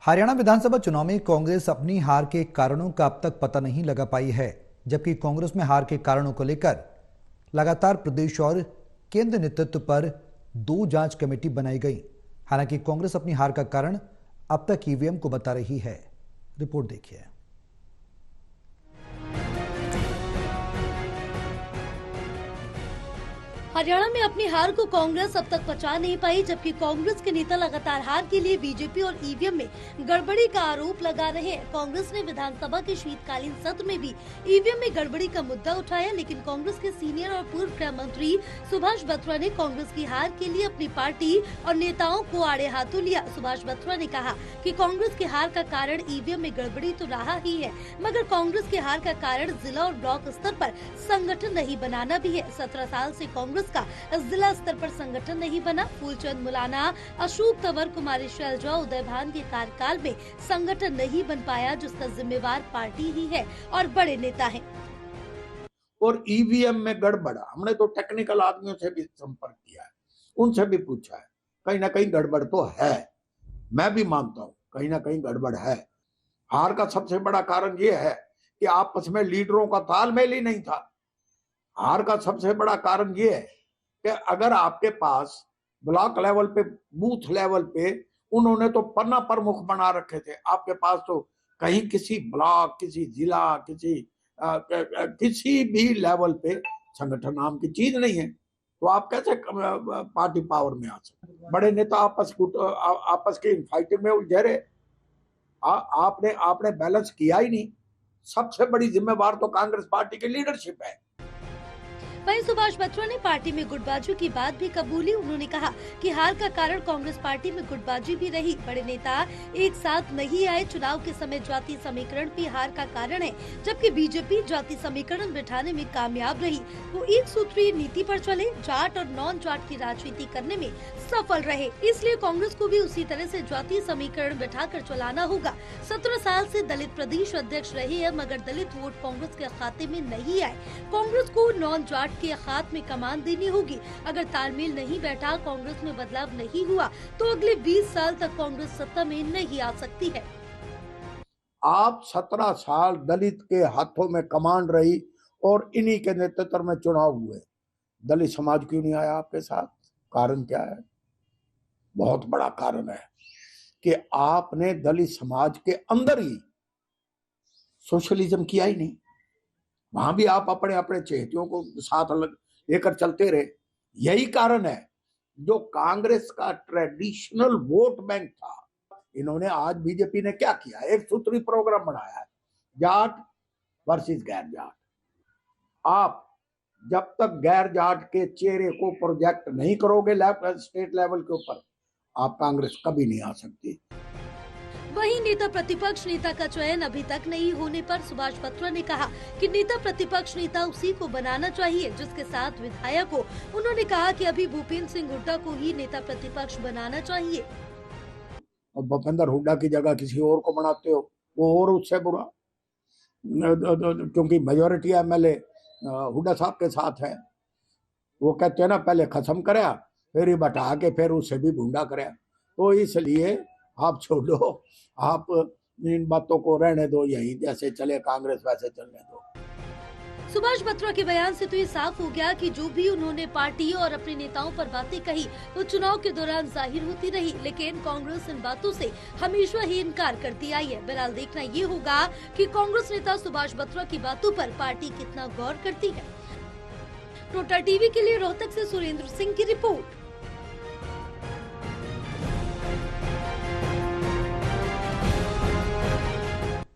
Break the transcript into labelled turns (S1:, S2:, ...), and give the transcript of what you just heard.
S1: हरियाणा विधानसभा चुनाव में कांग्रेस अपनी हार के कारणों का अब तक पता नहीं लगा पाई है, जबकि कांग्रेस में हार के कारणों को लेकर लगातार प्रदेश और केंद्र नेतृत्व पर 2 जांच कमेटी बनाई गई। हालांकि कांग्रेस अपनी हार का कारण अब तक ईवीएम को बता रही है। रिपोर्ट देखिए।
S2: हरियाणा में अपनी हार को कांग्रेस अब तक पचा नहीं पाई, जबकि कांग्रेस के नेता लगातार हार के लिए बीजेपी और ईवीएम में गड़बड़ी का आरोप लगा रहे हैं। कांग्रेस ने विधानसभा के शीतकालीन सत्र में भी ईवीएम में गड़बड़ी का मुद्दा उठाया, लेकिन कांग्रेस के सीनियर और पूर्व गृह मंत्री सुभाष बत्रा ने कांग्रेस की हार के लिए अपनी पार्टी और नेताओं को आड़े हाथों लिया। सुभाष बत्रा ने कहा कि कांग्रेस की हार का कारण ईवीएम में गड़बड़ी तो रहा ही है, मगर कांग्रेस की हार का कारण जिला और ब्लॉक स्तर पर संगठन नहीं बनाना भी है। 17 साल से कांग्रेस का जिला स्तर पर संगठन नहीं बना। फूलचंद मुलाना, अशोक तंवर, कुमारी शैलजा, उदय भान के कार्यकाल में संगठन नहीं बन पाया, जिसका जिम्मेवार पार्टी ही है और बड़े नेता हैं।
S3: और ईवीएम में गड़बड़, हमने तो टेक्निकल आदमियों से भी संपर्क किया है, उनसे भी पूछा है, कहीं ना कहीं गड़बड़ तो है। मैं भी मानता हूँ कहीं ना कहीं गड़बड़ है। हार का सबसे बड़ा कारण ये है कि आपस में लीडरों का तालमेल ही नहीं था। हार का सबसे बड़ा कारण ये है कि अगर आपके पास ब्लॉक लेवल पे, बूथ लेवल पे उन्होंने तो पन्ना प्रमुख बना रखे थे, आपके पास तो कहीं किसी ब्लॉक, किसी जिला, किसी भी लेवल पे संगठन नाम की चीज नहीं है, तो आप कैसे पार्टी पावर में आ सकते? बड़े नेता आपस के फाइटिंग में उलझे रहे। आपने बैलेंस किया ही नहीं। सबसे बड़ी जिम्मेवार तो कांग्रेस पार्टी की लीडरशिप है।
S2: वहीं सुभाष बत्रा ने पार्टी में गुटबाजी की बात भी कबूली। उन्होंने कहा कि हार का कारण कांग्रेस पार्टी में गुटबाजी भी रही। बड़े नेता एक साथ नहीं आए। चुनाव के समय जाति समीकरण भी हार का कारण है, जबकि बीजेपी जाति समीकरण बिठाने में कामयाब रही। वो एक सूत्रीय नीति पर चले, जाट और नॉन जाट की राजनीति करने में सफल रहे। इसलिए कांग्रेस को भी उसी तरह से जाति समीकरण बिठाकर चलाना होगा। 17 साल से दलित प्रदेश अध्यक्ष रहे हैं, मगर दलित वोट कांग्रेस के खाते में नहीं आए। कांग्रेस को नॉन जाट के हाथ में कमान देनी होगी। अगर तालमेल नहीं बैठा, कांग्रेस में बदलाव नहीं हुआ, तो अगले 20 साल तक कांग्रेस सत्ता में नहीं आ सकती है।
S3: आप 17 साल दलित के हाथों में कमान रही और इन्हीं के नेतृत्व में चुनाव हुए। दलित समाज क्यों नहीं आया आपके साथ? कारण क्या है? बहुत बड़ा कारण है कि आपने दलित समाज के अंदर ही सोशलिज्म किया ही नहीं। वहां भी आप अपने अपने चहेतियों को साथ लेकर चलते रहे। यही कारण है जो कांग्रेस का ट्रेडिशनल वोट बैंक था। इन्होंने आज बीजेपी ने क्या किया? एक सूत्री प्रोग्राम बनाया है, जाट वर्सेस गैर जाट। आप जब तक गैर जाट के चेहरे को प्रोजेक्ट नहीं करोगे स्टेट लेवल के ऊपर, आप कांग्रेस कभी नहीं आ सकती।
S2: वहीं नेता प्रतिपक्ष नेता का चयन अभी तक नहीं होने पर सुभाष बत्रा ने कहा कि नेता प्रतिपक्ष नेता उसी को बनाना चाहिए जिसके साथ विधायक हो। उन्होंने कहा कि अभी भूपेंद्र सिंह हुड्डा को ही नेता प्रतिपक्ष बनाना चाहिए।
S3: भूपेंद्र हुड्डा की जगह किसी और को बनाते हो, वो और उससे बुरा, क्योंकि मेजोरिटी एमएलए हुड्डा साहब के साथ है। वो कहते हैं ना, पहले खत्म कराया, फिर ही बटा के फिर उससे भी भूंडा कराया। तो इसलिए आप छोड़ो, आप इन बातों को रहने दो, यही जैसे चले कांग्रेस वैसे चलने दो।
S2: सुभाष बत्रा के बयान से तो ये साफ हो गया कि जो भी उन्होंने पार्टी और अपने नेताओं पर बातें कही वो चुनाव के दौरान जाहिर होती रही, लेकिन कांग्रेस इन बातों से हमेशा ही इनकार करती आई है। बहरहाल देखना ये होगा कि कांग्रेस नेता सुभाष बत्रा की बातों पर पार्टी कितना गौर करती है। टोटल टीवी के लिए रोहतक से सुरेंद्र सिंह की रिपोर्ट।